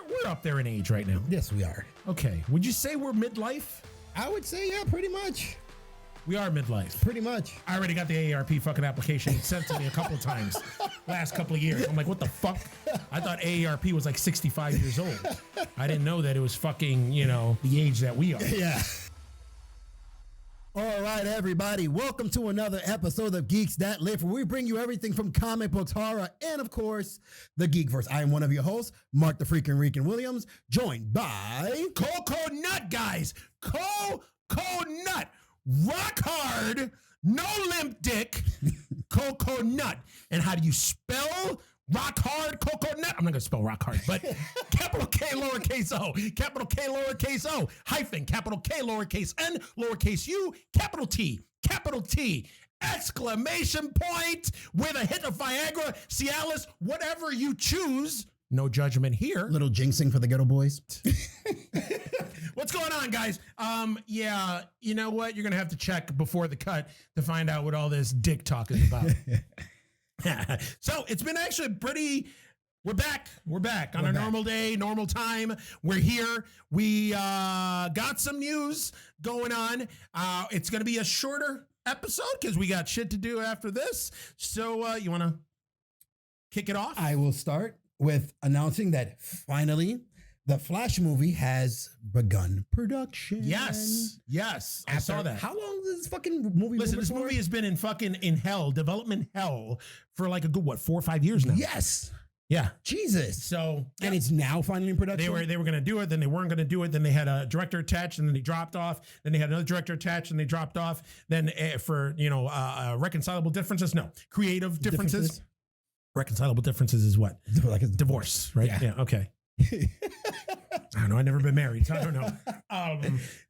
we're up there in age right now. Yes, we are. Okay. Would you say we're midlife? I would say, yeah, pretty much. We are midlife. Pretty much. I already got the AARP fucking application sent to me a couple of times last couple of years. I'm like, what the fuck? I thought AARP was like 65 years old. I didn't know that it was fucking, the age that we are. Yeah. All right, everybody. Welcome to another episode of Geeks That Lift, where we bring you everything from comic books, horror, and, of course, the Geekverse. I am one of your hosts, Mark the Freaking Rican Williams, joined by... Coco Nut, guys. Coco Nut. Rock hard, no limp dick, Coco Nut. And how do you spell rock hard Coco Nut? I'm not gonna spell rock hard, but capital K, lowercase o, capital K, lowercase o, hyphen, capital K, lowercase n, lowercase u, capital T, exclamation point with a hit of Viagra, Cialis, whatever you choose. No judgment here. Little jinxing for the ghetto boys. What's going on, guys? Yeah, you know what? You're going to have to check before the cut to find out what all this dick talk is about. So it's been actually we're back on a normal day, normal time. We're here. We got some news going on. It's going to be a shorter episode because we got shit to do after this. So you want to kick it off? I will start with announcing that finally the Flash movie has begun production. Yes. I saw that. How long is this fucking movie? Listen, this movie has been in hell, development hell, for like a good, 4 or 5 years now. Yes. Yeah. Jesus. So, and it's now finally in production. They were going to do it, then they weren't going to do it. Then they had a director attached, and then they dropped off. Then they had another director attached, and they dropped off. Then for reconcilable differences, no, creative differences. Reconcilable differences is what? Like a divorce, right? Yeah. Okay. I don't know. I've never been married, so I don't know.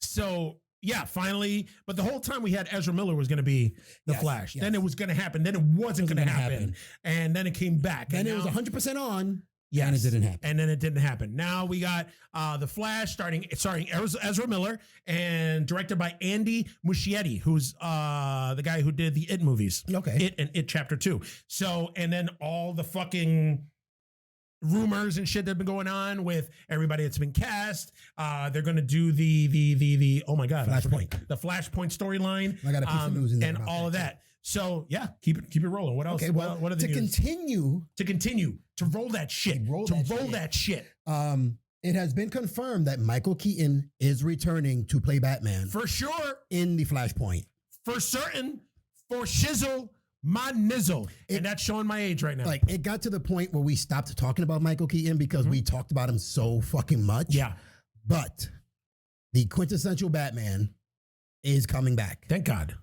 So yeah, finally. But the whole time we had Ezra Miller was going to be the Flash. Yes. Then it was going to happen. Then it wasn't going to happen. And then it came back. Then it was 100% on. Yeah, and it didn't happen. And then it didn't happen. Now we got the Flash starring Ezra Miller and directed by Andy Muschietti, who's the guy who did the It movies. Okay. It and It Chapter 2. So, and then all the fucking rumors and shit that have been going on with everybody that's been cast. They're going to do the oh my God, Flashpoint. The Flashpoint storyline. I got a piece of news in there and all of that. So yeah, keep it rolling. What else? Okay, well, what are the news? continue to roll that shit. That shit. It has been confirmed that Michael Keaton is returning to play Batman for sure in the Flashpoint. For certain, for shizzle, my nizzle, and that's showing my age right now. Like, it got to the point where we stopped talking about Michael Keaton because we talked about him so fucking much. Yeah, but the quintessential Batman is coming back. Thank God.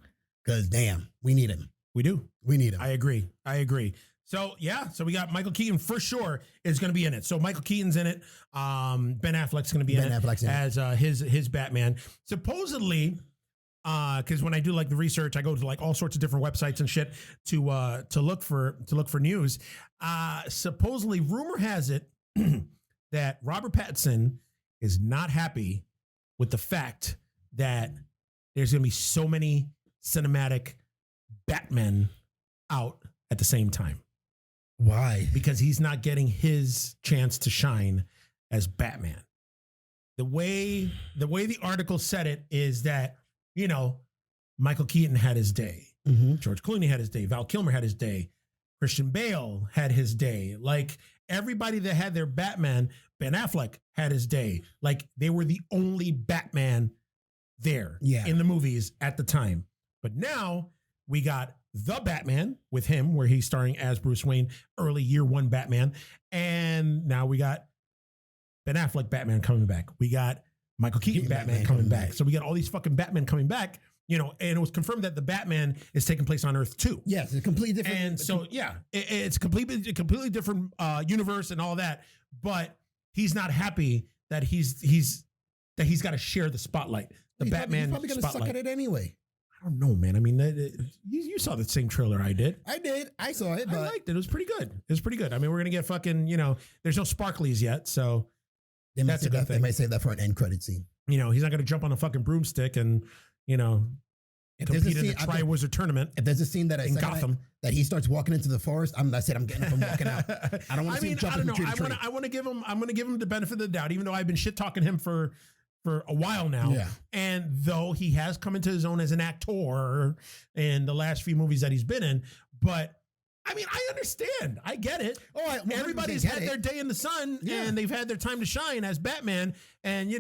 Because damn, we need him. We do. We need him. I agree. So yeah, so we got Michael Keaton for sure is going to be in it. So Michael Keaton's in it. Ben Affleck's going to be in it as his Batman. Supposedly, because when I do like the research, I go to like all sorts of different websites and shit to look for news. Supposedly, rumor has it that Robert Pattinson is not happy with the fact that there's going to be so many cinematic Batmen out at the same time. Why? Because he's not getting his chance to shine as Batman. The way the article said it is that, Michael Keaton had his day. Mm-hmm. George Clooney had his day. Val Kilmer had his day. Christian Bale had his day. Like, everybody that had their Batman, Ben Affleck had his day. Like, they were the only Batman there in the movies at the time. But now we got the Batman with him, where he's starring as Bruce Wayne, early year one Batman. And now we got Ben Affleck Batman coming back. We got Michael Keaton Batman coming back. So we got all these fucking Batman coming back, and it was confirmed that the Batman is taking place on Earth too. Yes, it's completely different. And so, it's a completely different universe and all that. But he's not happy that he's got to share the spotlight. He's probably going to suck at it anyway. I don't know, man. I mean, you saw the same trailer I did. I saw it, but I liked it. It was pretty good. I mean, we're going to get fucking, there's no sparklies yet. So that's a good thing. They might save that for an end credit scene. He's not going to jump on a fucking broomstick and, compete in the Tri-Wizard tournament. If there's a scene that that he starts walking into the forest, I said I'm getting up and walking out. I don't want to see him jumping from tree to tree. I'm gonna give him the benefit of the doubt, even though I've been shit talking him for a while now. Yeah. And though he has come into his own as an actor in the last few movies that he's been in, but I mean, I understand. I get it. Oh, everybody's had their day in the sun and they've had their time to shine as Batman. And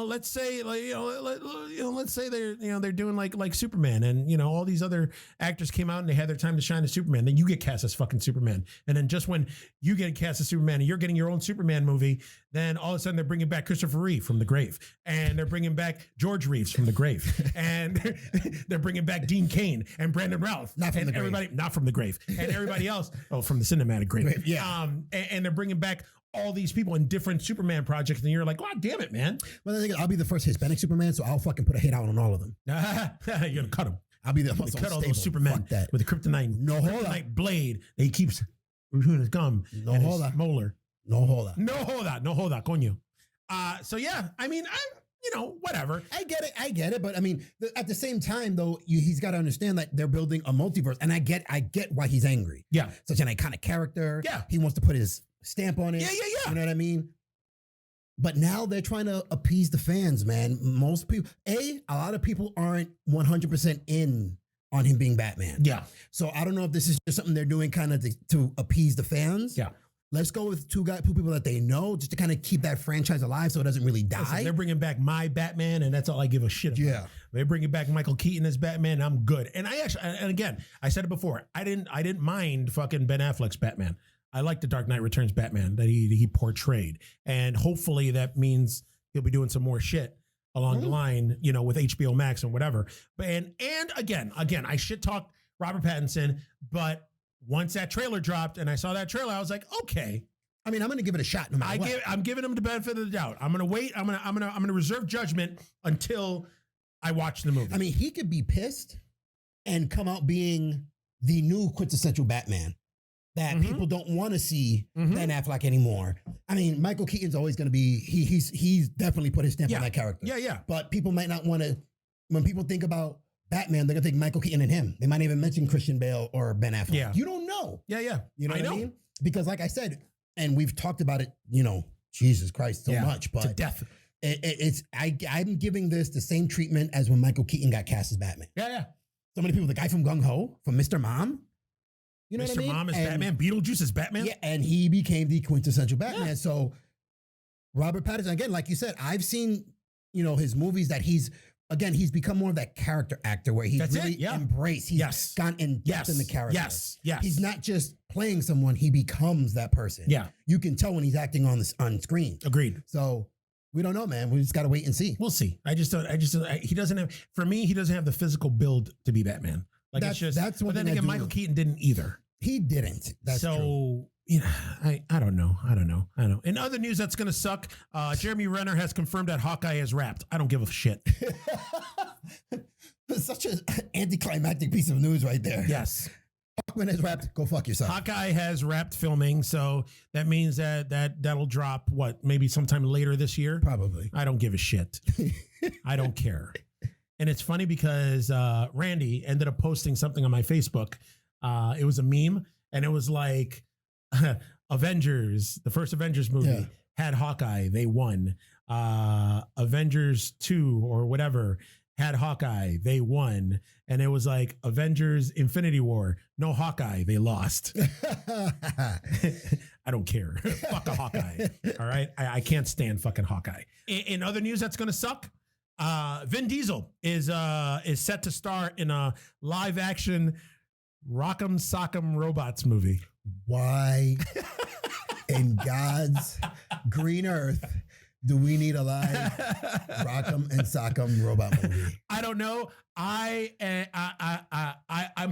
let's say let's say they're doing like Superman, and all these other actors came out and they had their time to shine as Superman. Then you get cast as fucking Superman, and then just when you get cast as Superman and you're getting your own Superman movie, then all of a sudden they're bringing back Christopher Reeve from the grave, and they're bringing back George Reeves from the grave, and they're bringing back Dean Cain and Brandon Routh, not from the grave, and everybody else, from the cinematic grave, yeah, and they're bringing back all these people in different Superman projects, and you're like, God damn it, man. Well, the thing is, I'll be the first Hispanic Superman, so I'll fucking put a hit out on all of them. You're gonna cut them. I'll be the cut all those Supermen with the kryptonite blade that he keeps between his gum and his molar. No joda, coño. So yeah, I mean, whatever. I get it, but I mean, at the same time, though, he's got to understand that they're building a multiverse, and I get why he's angry. Yeah, such an iconic character. Yeah, he wants to put his stamp on it. Yeah. You know what I mean? But now they're trying to appease the fans, man. Most people, a lot of people aren't 100% in on him being Batman. Yeah. So I don't know if this is just something they're doing kind of to appease the fans. Yeah. Let's go with two people that they know, just to kind of keep that franchise alive so it doesn't really die. Listen, they're bringing back my Batman, and that's all I give a shit about. Yeah. They're bringing back Michael Keaton as Batman, and I'm good. And and again, I said it before, I didn't mind fucking Ben Affleck's Batman. I like the Dark Knight Returns Batman that he portrayed, and hopefully that means he'll be doing some more shit along the line, with HBO Max and whatever. But and again, I shit talked Robert Pattinson, but once that trailer dropped and I saw that trailer, I was like, okay. I mean, I'm going to give it a shot no matter what. I'm giving him the benefit of the doubt. I'm going to wait. I'm going to reserve judgment until I watch the movie. I mean, he could be pissed and come out being the new quintessential Batman that people don't want to see Ben Affleck anymore. I mean, Michael Keaton's always going to be, he's definitely put his stamp on that character. Yeah. But people might not want to, when people think about Batman, they're going to think Michael Keaton and him. They might even mention Christian Bale or Ben Affleck. Yeah. You don't know. Yeah. You know what I mean? Because like I said, and we've talked about it, Jesus Christ, so much, but to death. I'm giving this the same treatment as when Michael Keaton got cast as Batman. Yeah. So many people, the guy from Gung Ho, from Mr. Mom. You know Mr. what I mean? Mom is Batman. Beetlejuice is Batman. Yeah, and he became the quintessential Batman. Yeah. So Robert Pattinson, again, like you said, I've seen, his movies that he's become more of that character actor where he's embraced. He's gone in depth in the character. Yes. He's not just playing someone, he becomes that person. Yeah. You can tell when he's acting on screen. Agreed. So we don't know, man. We just got to wait and see. We'll see. He doesn't have the physical build to be Batman. Like that's one thing. But then again, Michael Keaton didn't either. He didn't. That's true. I don't know. In other news that's going to suck, Jeremy Renner has confirmed that Hawkeye is wrapped. I don't give a shit. Such an anticlimactic piece of news right there. Yes. Hawkman is wrapped. Go fuck yourself. Hawkeye has wrapped filming, so that means that'll drop, maybe sometime later this year? Probably. I don't give a shit. I don't care. And it's funny because Randy ended up posting something on my Facebook. It was a meme, and it was like Avengers, the first Avengers movie had Hawkeye. They won. Avengers 2 or whatever had Hawkeye. They won. And it was like Avengers Infinity War. No Hawkeye. They lost. I don't care. Fuck a Hawkeye. All right. I can't stand fucking Hawkeye. In other news that's going to suck, Vin Diesel is set to star in a live action Rock'em Sock'em Robots movie. Why in God's green earth do we need a live Rock'em and Sock'em robot movie? I don't know. I'm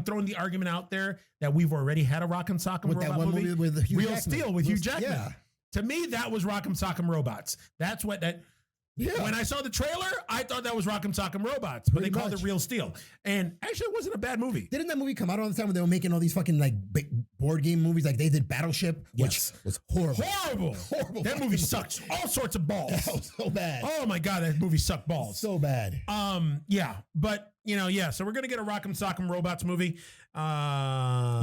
throwing the argument out there that we've already had a Rock'em Sock'em with robot that one movie with Hugh Real Jackman. Steel with Hugh Jackman. Yeah. To me, that was Rock'em Sock'em Robots. That's what that. Yeah. When I saw the trailer, I thought that was Rock'em Sock'em Robots, but they called it Real Steel. And actually, it wasn't a bad movie. Didn't that movie come out all the time when they were making all these fucking big board game movies? Like they did Battleship, which was horrible. Horrible. That movie sucks all sorts of balls. That was so bad. Oh my God, that movie sucked balls. So bad. Yeah. But yeah. So we're gonna get a Rock'em Sock'em Robots movie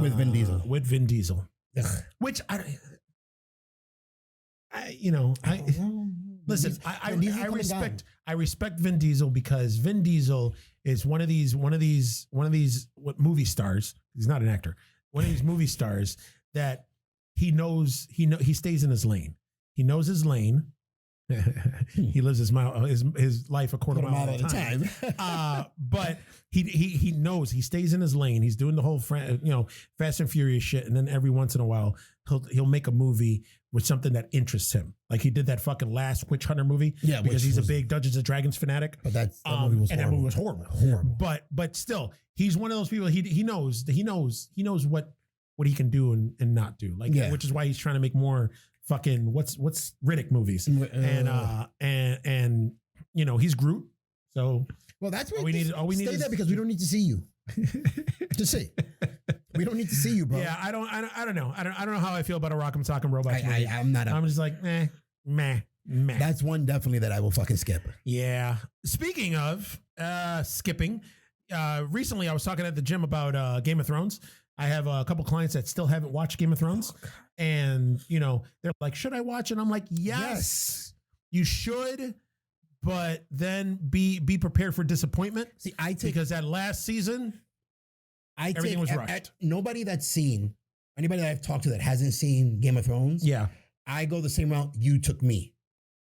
With Vin Diesel. Ugh. Which listen. I respect Vin Diesel because Vin Diesel is one of these movie stars. He's not an actor. One of these movie stars that he stays in his lane. He knows his lane. He lives his life a quarter mile at a time. But he knows, he stays in his lane. He's doing the whole Fast and Furious shit, and then every once in a while he'll make a movie with something that interests him. Like he did that fucking last Witch Hunter movie, because he's a big Dungeons and Dragons fanatic. But that movie was horrible. But still, he's one of those people. He knows what he can do and not do. Which is why he's trying to make more fucking what's Riddick movies, and he's Groot. So that's what we need. All we need is that because we don't need to see you. Just see. We don't need to see you, bro. Yeah, I don't know. I don't know how I feel about a Rock'em Sock'em Robots movie. I'm just like meh. That's one definitely that I will fucking skip. Yeah. Speaking of skipping, recently I was talking at the gym about Game of Thrones. I have a couple clients that still haven't watched Game of Thrones, and they're like, "Should I watch it?" I'm like, "Yes, you should." But then be prepared for disappointment. See, because that last season, everything was rushed. Anybody that I've talked to that hasn't seen Game of Thrones, I go the same route you took me.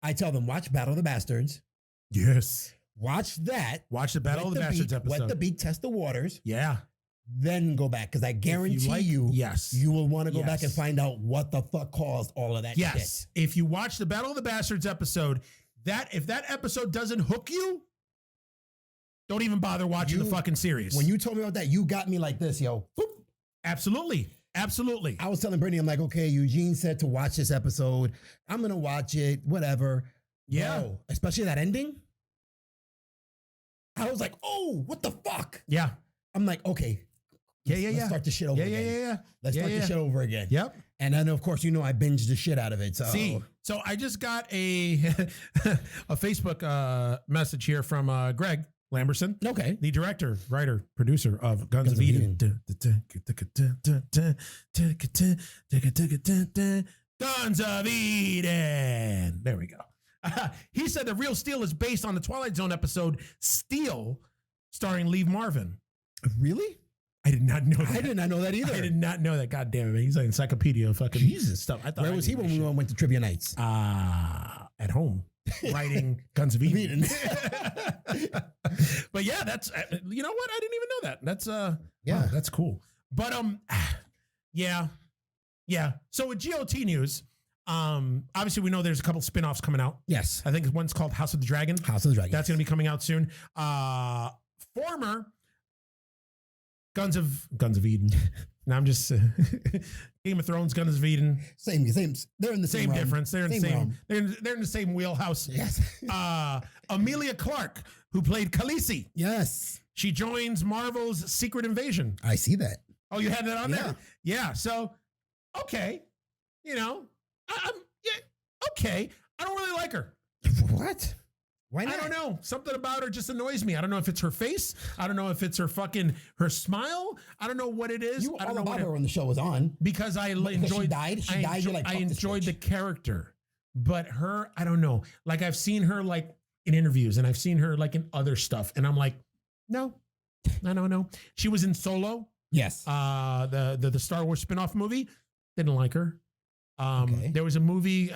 I tell them, watch Battle of the Bastards. Yes. Watch that. Watch the Battle of the Bastards episode. Wet the beat, test the waters. Yeah. Then go back, because I guarantee you will want to go back and find out what the fuck caused all of that shit. If you watch the Battle of the Bastards episode, if that episode doesn't hook you, don't even bother watching the fucking series. When you told me about that, you got me like this, yo. Boop. Absolutely. I was telling Brittany, I'm like, okay, Eugene said to watch this episode. I'm going to watch it, whatever. Yeah. Bro, especially that ending. I was like, oh, what the fuck? Yeah. I'm like, okay. Let's start this shit over again. Let's start this shit over again. Yep. And then, of course, I binged the shit out of it. So I just got a Facebook message here from Greg Lamberson. Okay. The director, writer, producer of Guns of Eden. Guns of Eden. There we go. He said the real Steel is based on the Twilight Zone episode Steel, starring Lee Marvin. Really? I did not know that. I did not know that either. I did not know that. God damn it, man. He's like encyclopedia of fucking Jesus stuff. Where was he when we went to trivia nights? At home, writing Guns of Eden. But yeah, that's you know what? I didn't even know that. That's wow, that's cool. But yeah. So with GOT news, obviously we know there's a couple spinoffs coming out. Yes, I think one's called House of the Dragon. House of the Dragon. That's going to be coming out soon. Former Guns of Eden. Now I'm just Game of Thrones, Guns of Eden. Same. They're in the same difference. They're in the same. They're in the same wheelhouse. Yes. Amelia Clark, who played Khaleesi. Yes. She joins Marvel's Secret Invasion. I see that. Oh, you had that on there? Yeah. So, okay. Okay. I don't really like her. What? Why not? I don't know. Something about her just annoys me. I don't know if it's her face. I don't know if it's her smile. I don't know what it is. You I don't all know about her when the show was on. Because I enjoyed. She died. I enjoyed the character, but her, I don't know. Like I've seen her like in interviews, and I've seen her like in other stuff, and I'm like, no, I don't know. She was in Solo. Yes. The Star Wars spinoff movie. Didn't like her. Okay. There was a movie.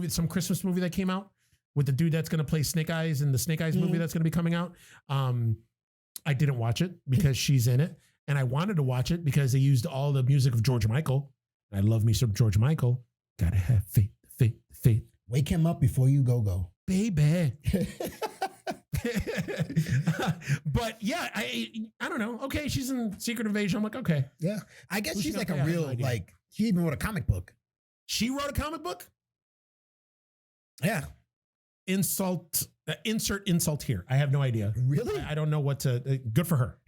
Some Christmas movie that came out with the dude that's going to play Snake Eyes in the Snake Eyes movie that's going to be coming out. I didn't watch it because she's in it. And I wanted to watch it because they used all the music of George Michael. I love me some George Michael. Gotta have faith, faith, faith. Wake him up before you go. Baby. But yeah, I don't know. Okay, she's in Secret Invasion. I'm like, okay. Yeah. I guess she's like a real, like, she even wrote a comic book. She wrote a comic book? Yeah. Insert insult here. I have no idea. Really? I don't know what to. Good for her.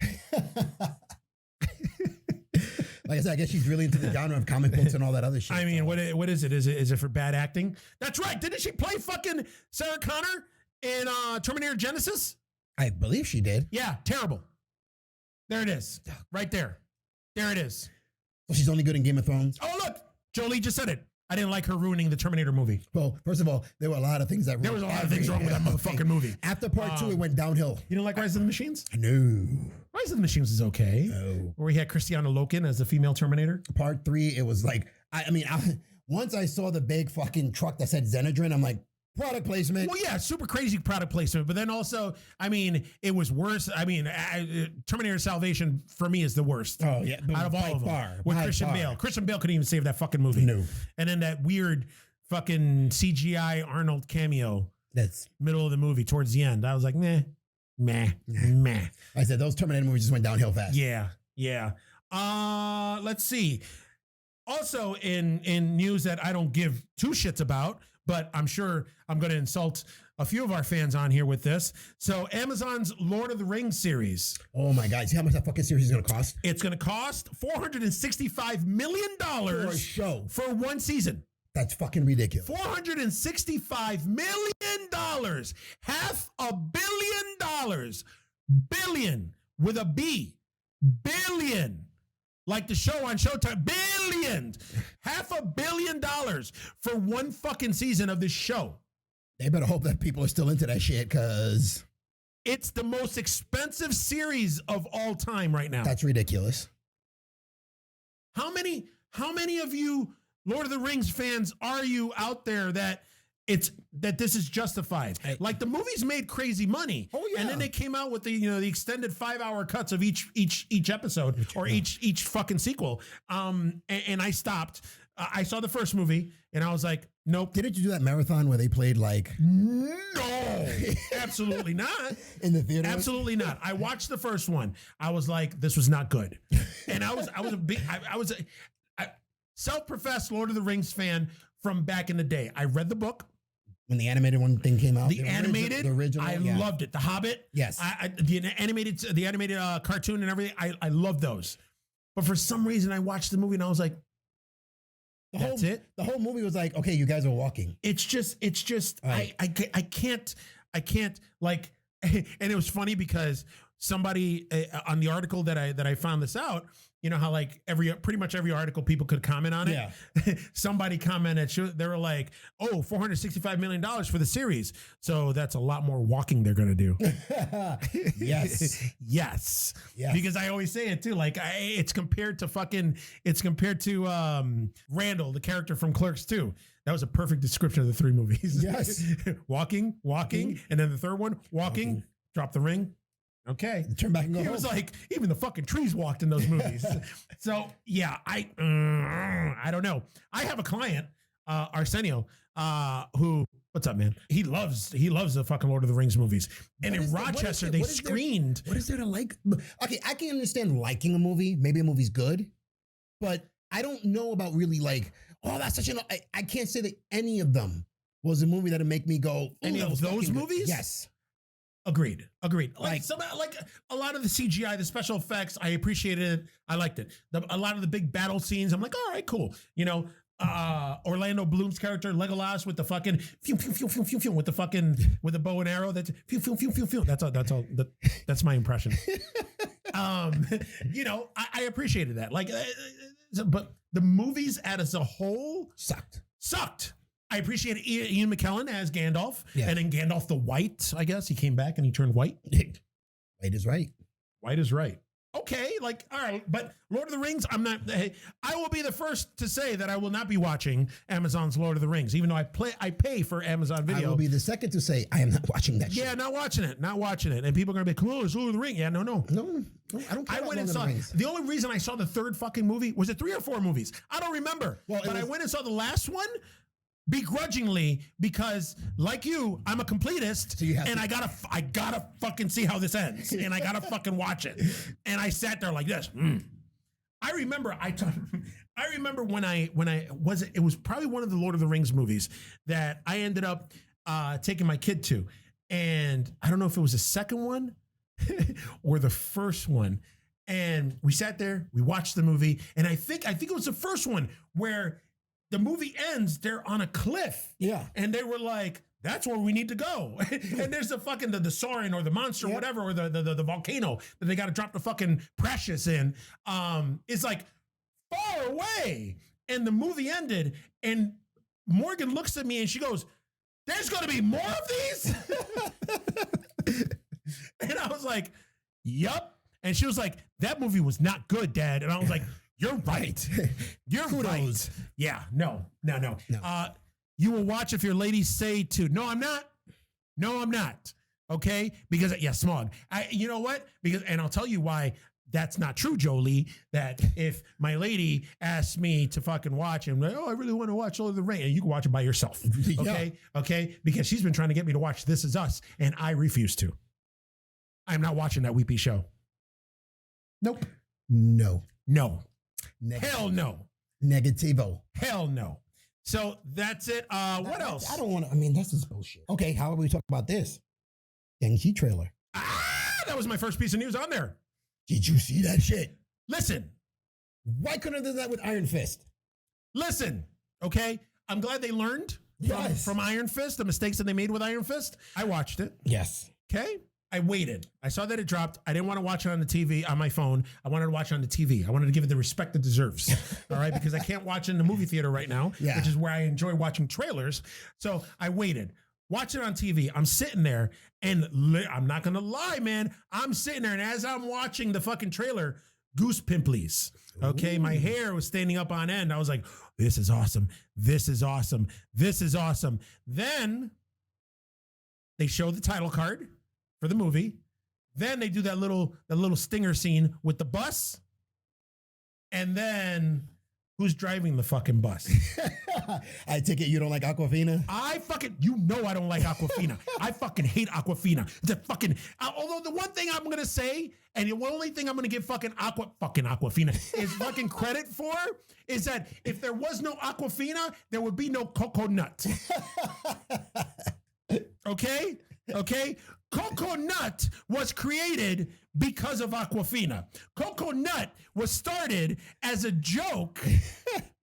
Like I said, I guess she's really into the genre of comic books and all that other shit. I mean, what is it? Is it for bad acting? That's right. Didn't she play fucking Sarah Connor in Terminator Genesis? I believe she did. Yeah, terrible. There it is. Right there. There it is. Well, she's only good in Game of Thrones. Oh, look. Jolie just said it. I didn't like her ruining the Terminator movie. Well, first of all, there were a lot of things that There was a lot of things wrong with that motherfucking movie. After part 2, it went downhill. You don't like Rise of the Machines? No. Rise of the Machines is okay. No. Where we had Christiana Loken as the female Terminator. Part 3, it was like, once I saw the big fucking truck that said Xenadrin, I'm like, product placement. Well, yeah, super crazy product placement. But then also, it was worse. Terminator Salvation for me is the worst. Oh, yeah. Out of all of them. With Christian Bale. Christian Bale couldn't even save that fucking movie. No. And then that weird fucking CGI Arnold cameo. That's middle of the movie towards the end. I was like, meh. I said those Terminator movies just went downhill fast. Yeah. Let's see. Also in news that I don't give two shits about, but I'm sure I'm going to insult a few of our fans on here with this. So Amazon's Lord of the Rings series. Oh my God. See how much that fucking series is going to cost? It's going to cost $465 million for a show. For one season. That's fucking ridiculous. $465 million. $500 million. Billion with a B. Billion. Like the show on Showtime. Billion. $500 million for one fucking season of this show. They better hope that people are still into that shit, because it's the most expensive series of all time right now. That's ridiculous. How many of you Lord of the Rings fans are you out there that this is justified? Like the movies made crazy money. Oh yeah. And then they came out with the extended 5-hour cuts of each episode or each fucking sequel. And I stopped. I saw the first movie and I was like, nope. Didn't you do that marathon where they played like? No, absolutely not. In the theater? Absolutely not. I watched the first one. I was like, this was not good. And I was a self-professed Lord of the Rings fan from back in the day. I read the book. When the animated one thing came out? The original, I loved it. The Hobbit. Yes. The animated cartoon and everything. I love those. But for some reason, I watched the movie and I was like, that's it. The whole movie was like, okay, you guys are walking. It's just, right. I can't like, and it was funny because somebody on the article that I found this out, you know how like pretty much every article people could comment on it. Yeah. Somebody commented, they were like, oh, $465 million for the series. So that's a lot more walking they're going to do. Yes. Yes. Because I always say it too. Like it's compared to Randall, the character from Clerks 2. That was a perfect description of the three movies. Yes. walking. And then the third one, walking. Drop the ring. Okay. Turn back and go home. It was like even the fucking trees walked in those movies. So yeah, I don't know. I have a client, Arsenio, who, what's up, man? He loves the fucking Lord of the Rings movies. And in Rochester, they screened. What is there to like? Okay, I can understand liking a movie. Maybe a movie's good, but I don't know about really like, oh, that's such an. I can't say that any of them was a movie that'd make me go. Any of those movies? Yes. Agreed. Like a lot of the CGI, the special effects, I appreciated it. I liked it. A lot of the big battle scenes, I'm like, all right, cool. You know, Orlando Bloom's character Legolas with the fucking with the bow and arrow. That's That's all. That's my impression. You know, I appreciated that. Like, but the movies as a whole sucked. I appreciate Ian McKellen as Gandalf, and then Gandalf the White, I guess. He came back and he turned white. White is right. White is right. Okay, like, all right. But Lord of the Rings, I will be the first to say that I will not be watching Amazon's Lord of the Rings, even though I pay for Amazon Video. I will be the second to say I am not watching that shit. Yeah, not watching it. And people are going to be like, oh, it's Lord of the Rings. Yeah, no. No, I don't care I about went and Lord saw, of the Rings. the only reason I saw the third fucking movie, was it 3 or 4 movies? I don't remember. But I went and saw the last one begrudgingly because, like you, I'm a completist, and I gotta fucking see how this ends, and I gotta fucking watch it. And I sat there like this. I remember when I was, it was probably one of the Lord of the Rings movies that I ended up taking my kid to, and I don't know if it was the second one or the first one. And we sat there, we watched the movie, and I think it was the first one where the movie ends, they're on a cliff. Yeah. And they were like, that's where we need to go. And there's the fucking, the Soren or the monster, or whatever, or the volcano that they got to drop the fucking Precious in. It's like far away. And the movie ended, and Morgan looks at me and she goes, there's going to be more of these? And I was like, yup. And she was like, that movie was not good, Dad. And I was like, you're right. You're right. Yeah, no. You will watch if your ladies say to. No, I'm not. Okay? Because, smog. You know what? And I'll tell you why that's not true, Jolie, that if my lady asks me to fucking watch and like, I really want to watch Lord of the Rings, and you can watch it by yourself. Okay? Yeah. Okay? Because she's been trying to get me to watch This Is Us, and I refuse to. I'm not watching that weepy show. Nope. No. Negative. Hell no. Negativo. Hell no. So that's it. What else? I don't want to. That's just bullshit. Okay, how about we talk about this? Shang-Chi trailer. That was my first piece of news on there. Did you see that shit? Listen. Why couldn't I do that with Iron Fist? Listen, okay? I'm glad they learned from Iron Fist, the mistakes that they made with Iron Fist. I watched it. Yes. Okay? I waited. I saw that it dropped. I didn't want to watch it on the TV, on my phone. I wanted to watch it on the TV. I wanted to give it the respect it deserves. All right? Because I can't watch it in the movie theater right now, which is where I enjoy watching trailers. So I waited. Watch it on TV. I'm sitting there, and I'm not going to lie, man. I'm sitting there, and as I'm watching the fucking trailer, goose pimplies. Okay? Ooh. My hair was standing up on end. I was like, this is awesome. This is awesome. This is awesome. Then they show the title card for the movie. Then they do that little stinger scene with the bus. And then who's driving the fucking bus? I take it you don't like Awkwafina? I don't like Awkwafina. I fucking hate Awkwafina. Although the one thing I'm going to say, and the only thing I'm going to give fucking Awkwafina is fucking credit for, is that if there was no Awkwafina, there would be no coconut. Okay? Coconut was created because of Awkwafina. Coconut was started as a joke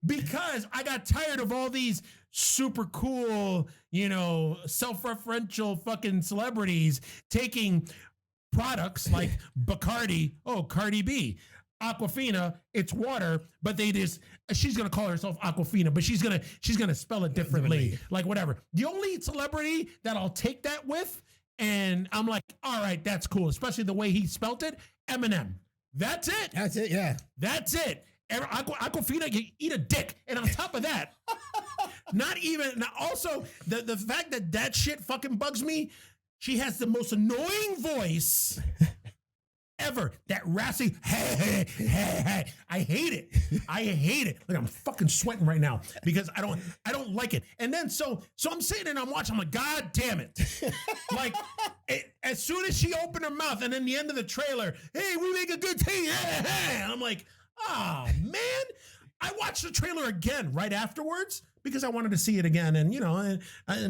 because I got tired of all these super cool, self-referential fucking celebrities taking products like Bacardi, Cardi B. Awkwafina, it's water, but she's gonna call herself Awkwafina, but she's gonna spell it differently. Like whatever. The only celebrity that I'll take that with, and I'm like, all right, that's cool, especially the way he spelt it, Eminem. That's it. Yeah. That's it. Awkwafina, you eat a dick. And on top of that, also the fact that shit fucking bugs me, she has the most annoying voice ever. That raspy, hey. I hate it. Like I'm fucking sweating right now because I don't like it. And then so I'm sitting and I'm watching. I'm like, God damn it! Like as soon as she opened her mouth, and then the end of the trailer, hey, we make a good team. And I'm like, man. I watched the trailer again right afterwards because I wanted to see it again, and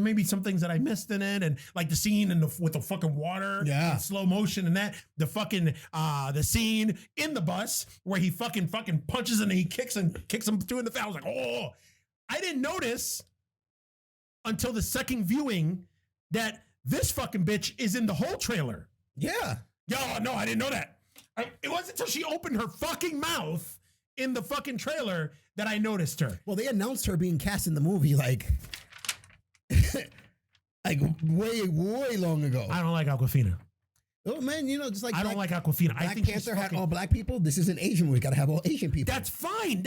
maybe some things that I missed in it, and like the scene with the fucking water, in slow motion, and that the fucking the scene in the bus where he fucking punches and he kicks him through in the face. I was like, oh, I didn't notice until the second viewing that this fucking bitch is in the whole trailer. Yeah. No, I didn't know that. It wasn't until she opened her fucking mouth in the fucking trailer that I noticed her. Well, they announced her being cast in the movie like way long ago. I don't like Awkwafina. Oh man, just like I don't like Awkwafina. Black Panther had all black people. This is an Asian movie. Got to have all Asian people. That's fine.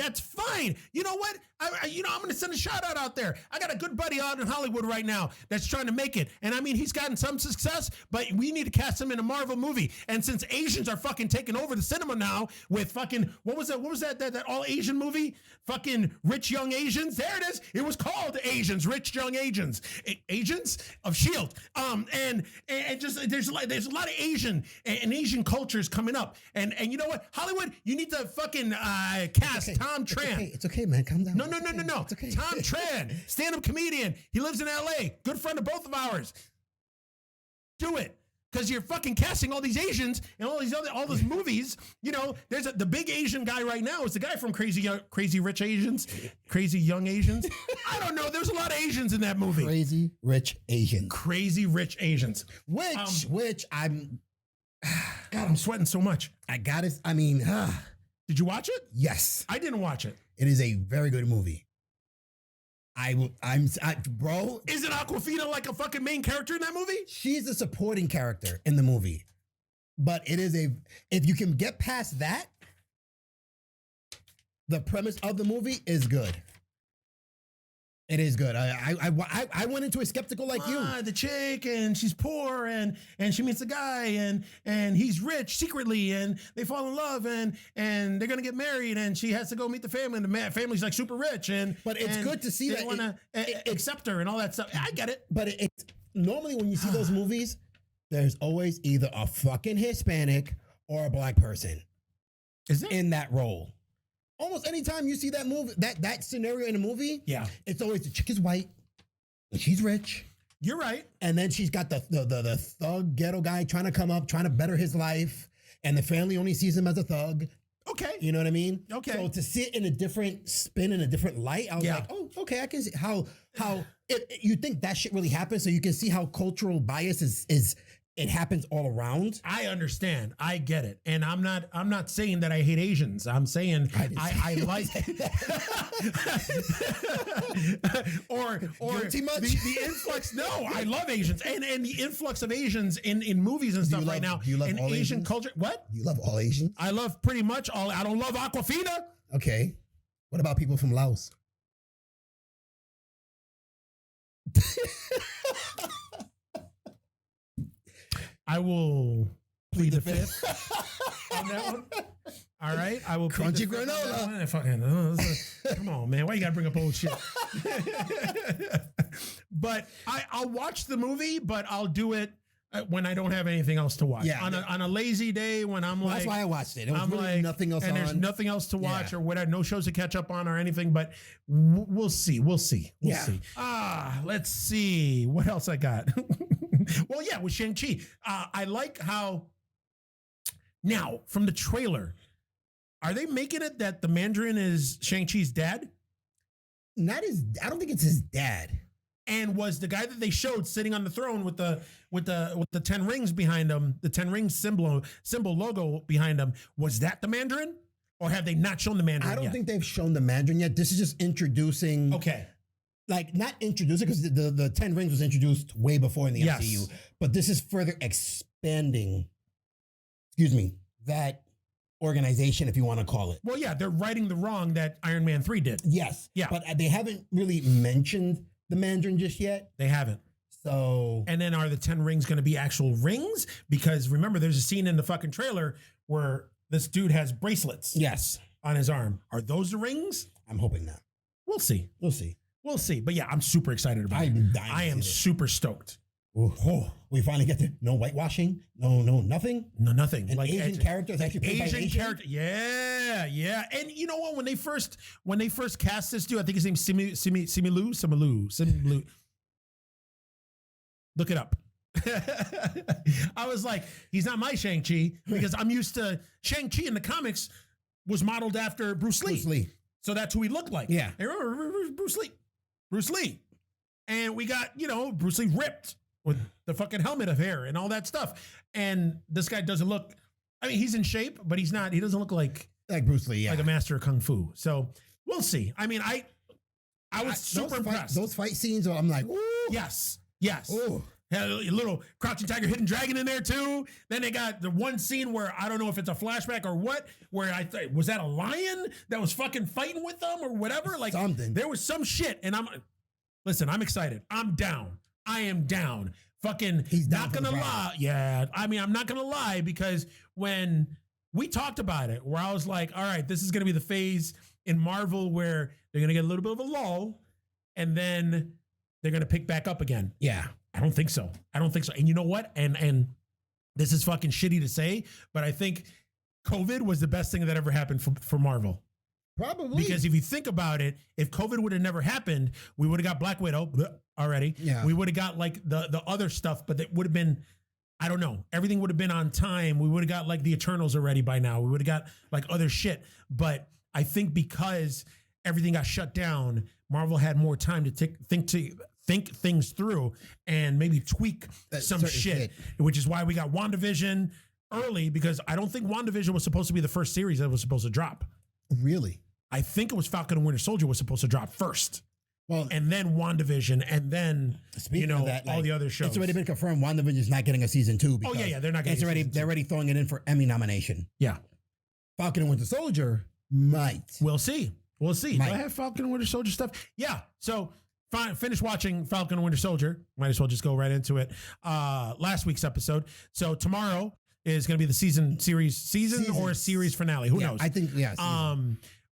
You know what? I'm going to send a shout out there. I got a good buddy out in Hollywood right now that's trying to make it. And I mean, he's gotten some success, but we need to cast him in a Marvel movie. And since Asians are fucking taking over the cinema now with fucking, what was that all Asian movie? Fucking Rich Young Asians. There it is. It was called Asians, Rich Young Asians. Agents of S.H.I.E.L.D. And just, there's a lot of Asian cultures coming up. And you know what? Hollywood, you need to fucking cast Tom Tran. It's okay, man. Calm down. No. It's okay. Tom Tran, stand-up comedian. He lives in LA. Good friend of both of ours. Do it. Because you're fucking casting all these Asians and all those movies. You know, there's the big Asian guy right now is the guy from Crazy Rich Asians, Crazy Young Asians. I don't know. There's a lot of Asians in that movie. Crazy Rich Asians. Crazy Rich Asians. Which I'm. God, I'm sweating so much. I got it. I mean, did you watch it? Yes, I didn't watch it. It is a very good movie. Bro. Isn't Awkwafina like a fucking main character in that movie? She's a supporting character in the movie. But it is if you can get past that, the premise of the movie is good. It is good. I went into it skeptical like you. The chick, and she's poor, and she meets a guy, and he's rich secretly, and they fall in love, and they're gonna get married, and she has to go meet the family, and the family's like super rich, but it's good to see they want to accept her and all that stuff. I get it, but it's normally when you see those movies, there's always either a fucking Hispanic or a black person in that role. Almost anytime you see that movie, that scenario in a movie, yeah, it's always the chick is white, and she's rich. You're right. And then she's got the thug ghetto guy trying to come up, trying to better his life, and the family only sees him as a thug. Okay. You know what I mean? Okay. So to see it in a different spin, in a different light, I was like, oh, okay, I can see how you think that shit really happens, so you can see how cultural bias is it happens all around. I understand. I get it. And I'm not saying that I hate Asians. I'm saying I like or Guilty much? The influx. No, I love Asians. And the influx of Asians in movies and stuff right now. Do you love all Asian Asians? culture. What? You love all Asians? I love pretty much all. I don't love Awkwafina. Okay. What about people from Laos? I will plead the fifth on that one. All right, I will crunchy granola. Fucking, come on, man. Why you gotta bring up old shit? But I'll watch the movie, but I'll do it when I don't have anything else to watch. Yeah, on a lazy day when I'm like, that's why I watched it. It was I'm really like nothing else and on. There's nothing else to watch or whatever. No shows to catch up on or anything. But we'll see. We'll see. Let's see what else I got. Well, yeah, with Shang-Chi. I like how now from the trailer, are they making it that the Mandarin is Shang-Chi's dad? I don't think it's his dad. And was the guy that they showed sitting on the throne with the 10 rings behind him, the 10 rings symbol logo behind him, was that the Mandarin? Or have they not shown the Mandarin yet? I don't think they've shown the Mandarin yet. This is just introducing. Okay. Like, not introducing, because the 10 rings was introduced way before in the MCU. But this is further expanding, that organization, if you want to call it. Well, yeah, they're righting the wrong that Iron Man 3 did. Yes. Yeah. But they haven't really mentioned the Mandarin just yet. They haven't. So. And then are the 10 rings going to be actual rings? Because remember, there's a scene in the fucking trailer where this dude has bracelets. Yes. On his arm. Are those the rings? I'm hoping not. We'll see. We'll see. But yeah, I'm super excited about it. I am super stoked. Oh, we finally get to no whitewashing. No, nothing. No, nothing. An like Asian characters actually played Asian by Asian character. Yeah. And you know what? When they first cast this dude, I think his name's Simu. Look it up. I was like, he's not my Shang-Chi because I'm used to Shang-Chi in the comics was modeled after Bruce Lee. So that's who he looked like. Yeah. I remember Bruce Lee. And we got, Bruce Lee ripped with the fucking helmet of hair and all that stuff. And this guy doesn't look, he's in shape, but he doesn't look like Bruce Lee, like a master of Kung Fu. So we'll see. I was super impressed. Those fight scenes, I'm like, ooh. Yes. Ooh. Had a little Crouching Tiger, Hidden Dragon in there too. Then they got the one scene where I don't know if it's a flashback or what, where I thought, was that a lion that was fucking fighting with them or whatever? Like something. There was some shit, and I'm excited. I'm down. I am down. Fucking, he's not gonna lie. Yeah, I'm not gonna lie because when we talked about it, where I was like, all right, this is gonna be the phase in Marvel where they're gonna get a little bit of a lull, and then they're gonna pick back up again. Yeah. I don't think so. And you know what? And this is fucking shitty to say, but I think COVID was the best thing that ever happened for Marvel. Probably. Because if you think about it, if COVID would have never happened, we would have got Black Widow already. Yeah. We would have got like the other stuff, but it would have been, I don't know. Everything would have been on time. We would have got like the Eternals already by now. We would have got like other shit. But I think because everything got shut down, Marvel had more time to think things through and maybe tweak some shit, which is why we got WandaVision early, because I don't think WandaVision was supposed to be the first series that was supposed to drop. Really? I think it was Falcon and Winter Soldier was supposed to drop first. Well, and then WandaVision, and then of that, all the other shows. It's already been confirmed WandaVision is not getting a season 2. Oh yeah, they're not getting. They're already throwing it in for Emmy nomination. Yeah, Falcon and Winter Soldier might. We'll see. We'll see. Do I have Falcon and Winter Soldier stuff? Yeah. So finish watching Falcon and Winter Soldier. Might as well just go right into it. Last week's episode. So tomorrow is going to be the season or series finale. Who knows? I think yes.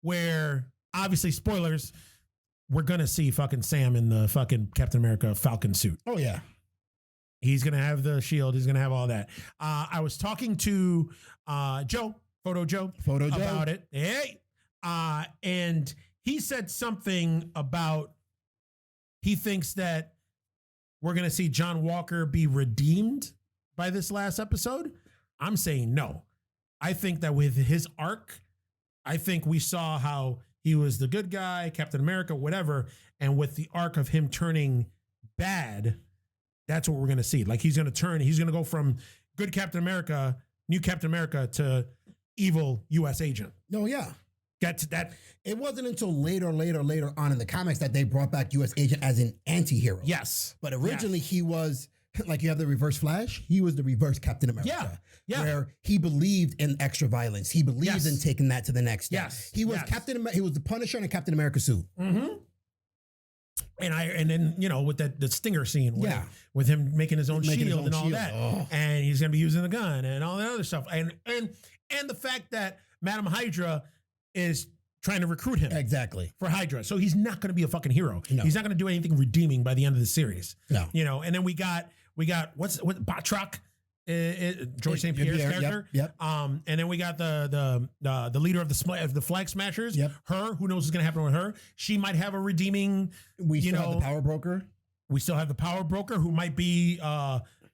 Where obviously spoilers. We're going to see fucking Sam in the fucking Captain America Falcon suit. Oh, yeah. He's going to have the shield. He's going to have all that. I was talking to Photo Joe about it. Hey. And he said something about he thinks that we're going to see John Walker be redeemed by this last episode. I'm saying no. I think that with his arc, I think we saw how he was the good guy, Captain America, whatever. And with the arc of him turning bad, that's what we're going to see. Like he's going to go from good Captain America, new Captain America to evil U.S. agent. No, yeah. Get to that. It wasn't until later on in the comics that they brought back U.S. agent as an anti-hero. Yes. But originally he was, like you have the reverse Flash, he was the reverse Captain America. Yeah. Where he believed in extra violence. He believed in taking that to the next step. Yes. He was he was the Punisher in a Captain America suit. Mm-hmm. And then, with the Stinger scene with him making his own shield and all that. Oh. And he's going to be using the gun and all that other stuff. And the fact that Madam Hydra is trying to recruit him. Exactly. For Hydra. So he's not going to be a fucking hero. No. He's not going to do anything redeeming by the end of the series. No. And then we got what Batroc, George St. Pierre's character. Yep. And then we got the leader of the Flag Smashers. Yep. Her, who knows what's going to happen with her? She might have a redeeming. We still have the Power Broker. We still have the Power Broker, who might be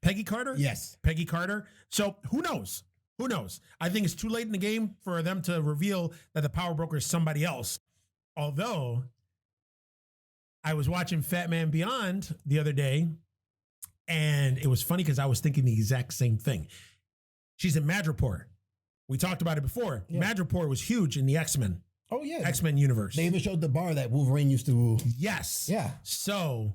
Peggy Carter. Yes. Peggy Carter. So who knows? Who knows? I think it's too late in the game for them to reveal that the Power Broker is somebody else. Although I was watching Fat Man Beyond the other day, and it was funny because I was thinking the exact same thing. She's in Madripoor. We talked about it before. Yeah. Madripoor was huge in the X-Men. Oh, yeah. X-Men universe. They even showed the bar that Wolverine used to. Yes. Yeah. So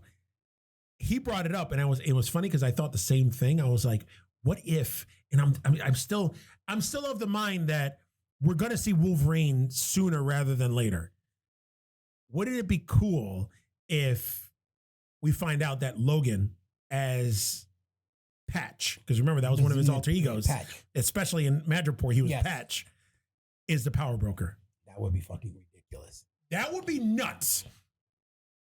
he brought it up, and it was funny because I thought the same thing. I was like, what if? And I'm still of the mind that we're going to see Wolverine sooner rather than later. Wouldn't it be cool if we find out that Logan as Patch, because remember that was one of his alter egos, Patch. Especially in Madripoor, he was Patch, is the Power Broker. That would be fucking ridiculous. That would be nuts.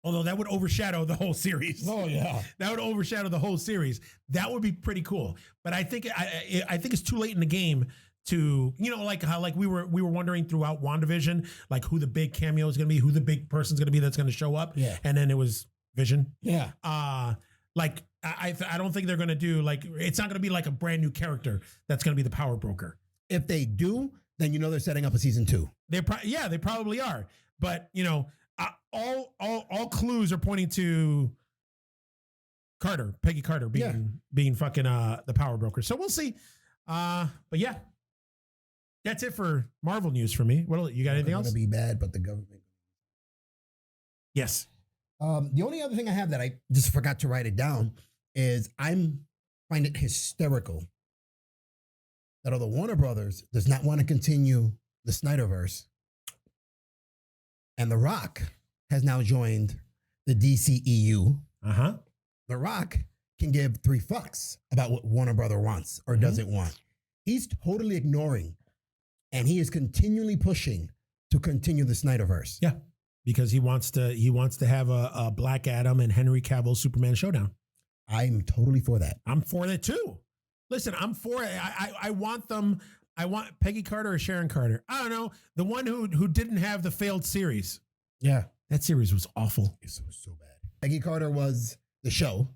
Although that would overshadow the whole series. Oh yeah, that would overshadow the whole series. That would be pretty cool. But I think it's too late in the game to, like how we were wondering throughout WandaVision, like who the big cameo is going to be, who the big person's going to be that's going to show up. Yeah, and then it was Vision. Yeah. I don't think they're going to do it's not going to be like a brand new character that's going to be the Power Broker. If they do, then they're setting up a season 2. They probably are. But all clues are pointing to Peggy Carter being fucking the Power Broker. So we'll see. But yeah, that's it for Marvel news for me. What you got? Anything else? It's going to be bad, but the government. Yes. The only other thing I have that I just forgot to write it down is find it hysterical that although Warner Brothers does not want to continue the Snyderverse, and The Rock has now joined the DCEU. Uh-huh. The Rock can give 3 fucks about what Warner Brother wants or doesn't want. He's totally ignoring, and he is continually pushing to continue the Snyderverse. Yeah. Because he wants to have a Black Adam and Henry Cavill Superman showdown. I'm totally for that. I'm for that too. Listen, I'm for it. I want them. I want Peggy Carter or Sharon Carter. I don't know. The one who didn't have the failed series. Yeah. That series was awful. It was so bad. Peggy Carter was the show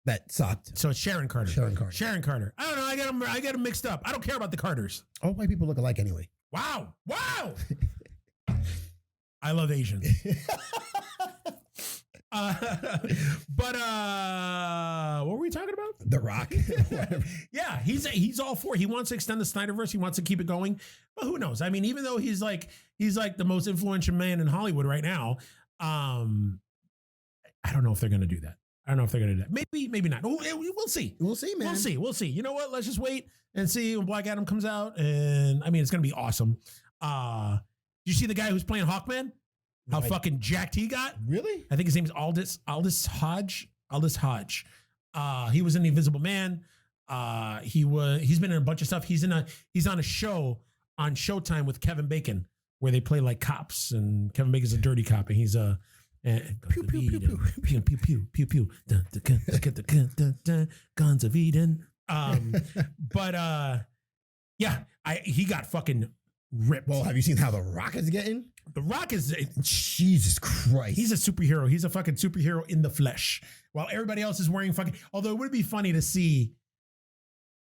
that sucked. So it's Sharon Carter. Sharon Carter. Sharon Carter. I don't know. I got them mixed up. I don't care about the Carters. All white people look alike anyway. Wow. I love Asians. But what were we talking about? The Rock. Yeah, he's all for it. He wants to extend the Snyderverse. He wants to keep it going. But who knows? I mean, even though he's like the most influential man in Hollywood right now, I don't know if they're going to do that. Maybe not. We'll see. We'll see, man. We'll see. You know what? Let's just wait and see when Black Adam comes out. And I mean, it's going to be awesome. You see the guy who's playing Hawkman? How fucking jacked he got? Really? I think his name is Aldous Hodge. He was in The Invisible Man. He's been in a bunch of stuff. He's on a show on Showtime with Kevin Bacon where they play like cops, and Kevin Bacon's a dirty cop, and he's a pew pew pew pew pew pew pew pew guns of Eden. But he got fucking ripped. Well, have you seen how The Rock is getting? The Rock is Jesus Christ. He's a superhero. He's a fucking superhero in the flesh. While everybody else is wearing fucking. Although it would be funny to see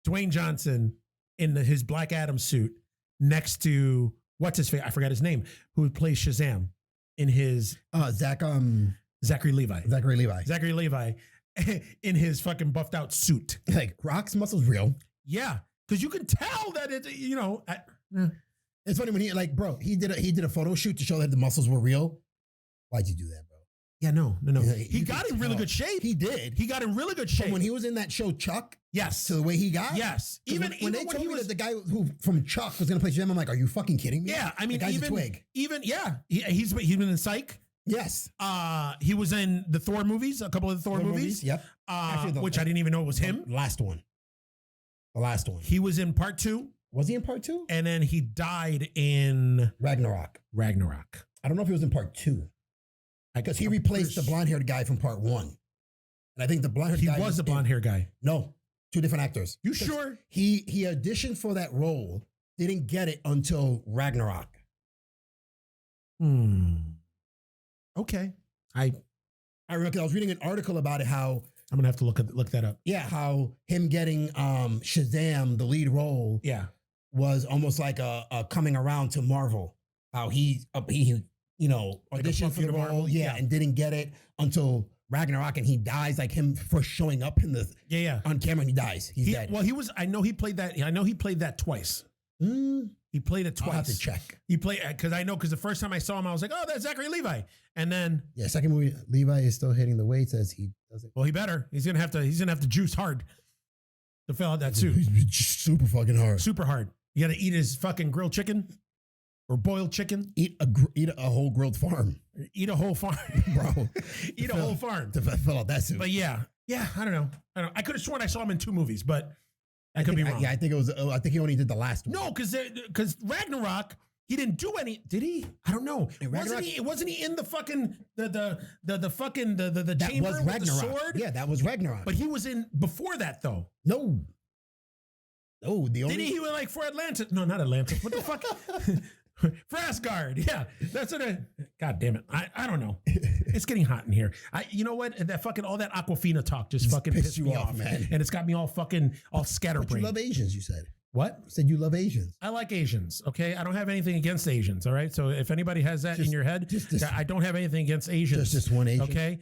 Dwayne Johnson in his Black Adam suit next to what's his face? I forgot his name. Who plays Shazam in his Zachary Levi. Zachary Levi in his fucking buffed out suit. Like Rock's muscles real. Yeah, because you can tell that it. It's funny when he did a photo shoot to show that the muscles were real. Why'd you do that, bro? Yeah, no. Yeah, he got in really good shape. He did. He got in really good shape. But when he was in that show Chuck, yes, to the way he got, yes. Even when they told me that the guy who from Chuck was going to play Jim, I'm like, are you fucking kidding me? Yeah, I mean, the guy's a twig. He's been in Psych. Yes. He was in the Thor movies, a couple of the Thor movies. Yep. Which I didn't even know it was him. The last one. He was in part 2. Was he in part 2? And then he died in Ragnarok. I don't know if he was in part 2. Because he replaced the blonde-haired guy from part 1. And I think the blonde-haired guy... He was the blonde-haired guy. No. 2 different actors. You sure? He auditioned for that role, didn't get it until Ragnarok. Okay. I remember I was reading an article about it, how... I'm going to have to look that up. Yeah, how him getting Shazam, the lead role... Yeah. Was almost like a coming around to Marvel. How he auditioned for the role, and didn't get it until Ragnarok, and he dies, like him for showing up in the on camera, and he dies. He's dead. Well, I know he played that twice. He played it twice. I'll have to check. He played because the first time I saw him, I was like, oh, that's Zachary Levi, and then second movie, Levi is still hitting the weights as he does it. Well, he better. He's gonna have to juice hard to fill out that suit. Super fucking hard. Super hard. You got to eat his fucking grilled chicken or boiled chicken. Eat a whole grilled farm. Eat a whole farm, bro. Eat a whole farm to fill out that suit. But yeah, I don't know. I could have sworn I saw him in 2 movies, but I could be wrong. I think it was. I think he only did the last one. No, because Ragnarok, he didn't do any. Did he? I don't know. Wasn't he in the fucking the that chamber was with the sword? Yeah, that was Ragnarok. But he was in before that though. No. Oh, Didn't he went like for Atlantis? No, not Atlantis. What the fuck? For Asgard. Yeah, that's what. God damn it! I don't know. It's getting hot in here. You know what? That fucking all that Aquafina talk just fucking pissed me off, man. And it's got me all scatterbrained. You love Asians, you said. What? You said you love Asians. I like Asians. Okay, I don't have anything against Asians. All right. So if anybody has that in your head, I don't have anything against Asians. Just one Asian. Okay.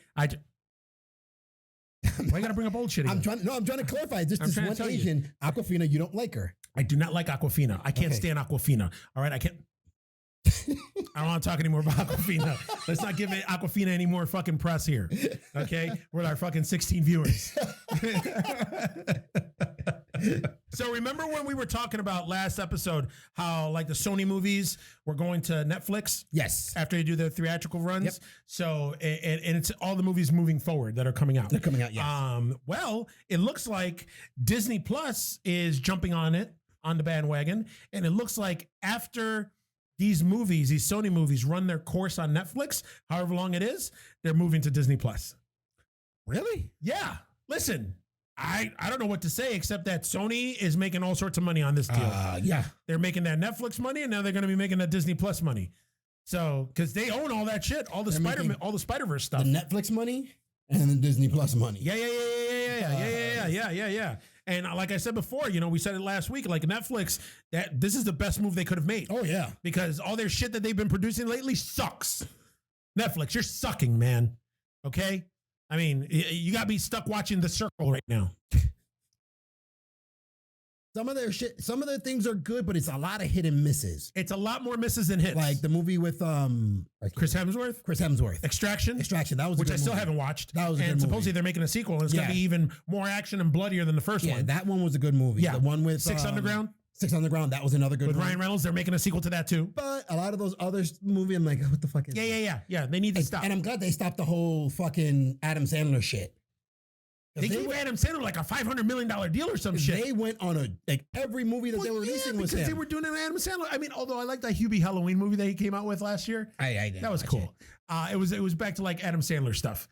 Why you gotta bring up old shit again? I'm trying to clarify. Just this one Asian, Aquafina, you don't like her. I do not like Aquafina. I can't stand Aquafina. All right, I can't. I don't want to talk anymore about Aquafina. Let's not give Aquafina any more fucking press here. Okay, we're our fucking 16 viewers. So remember when we were talking about last episode how like the Sony movies were going to Netflix? Yes. After they do their theatrical runs. Yep. So and it's all the movies moving forward that are coming out. They're coming out, yes. Well, it looks like Disney Plus is jumping on the bandwagon, and it looks like after these Sony movies run their course on Netflix, however long it is, they're moving to Disney Plus. Really? Yeah. Listen. I don't know what to say except that Sony is making all sorts of money on this deal. Yeah. They're making that Netflix money, and now they're going to be making that Disney Plus money. So, because they own all that shit, all the Spider-Verse stuff. The Netflix money and the Disney Plus money. Yeah. Yeah. And like I said before, we said it last week, like Netflix, that this is the best move they could have made. Oh, yeah. Because all their shit that they've been producing lately sucks. Netflix, you're sucking, man. Okay? I mean, you got me stuck watching The Circle right now. Some of their things are good, but it's a lot of hit and misses. It's a lot more misses than hits. Like the movie with Chris Hemsworth. Extraction. That was which I still haven't watched. That was a good and movie. supposedly they're making a sequel, and it's going to be even more action and bloodier than the first one. Yeah, that one was a good movie. Yeah. The one with Six Underground. That was another good With movie. Ryan Reynolds, they're making a sequel to that too. But a lot of those other movies, I'm like, what the fuck is Yeah. They need to stop. And I'm glad they stopped the whole fucking Adam Sandler shit. They gave Adam Sandler like a $500 million deal or some shit. They went on every movie that they were releasing was because him. they were doing an Adam Sandler. I mean, although I like that Hubie Halloween movie that he came out with last year. I did. That was cool. It was back to like Adam Sandler stuff.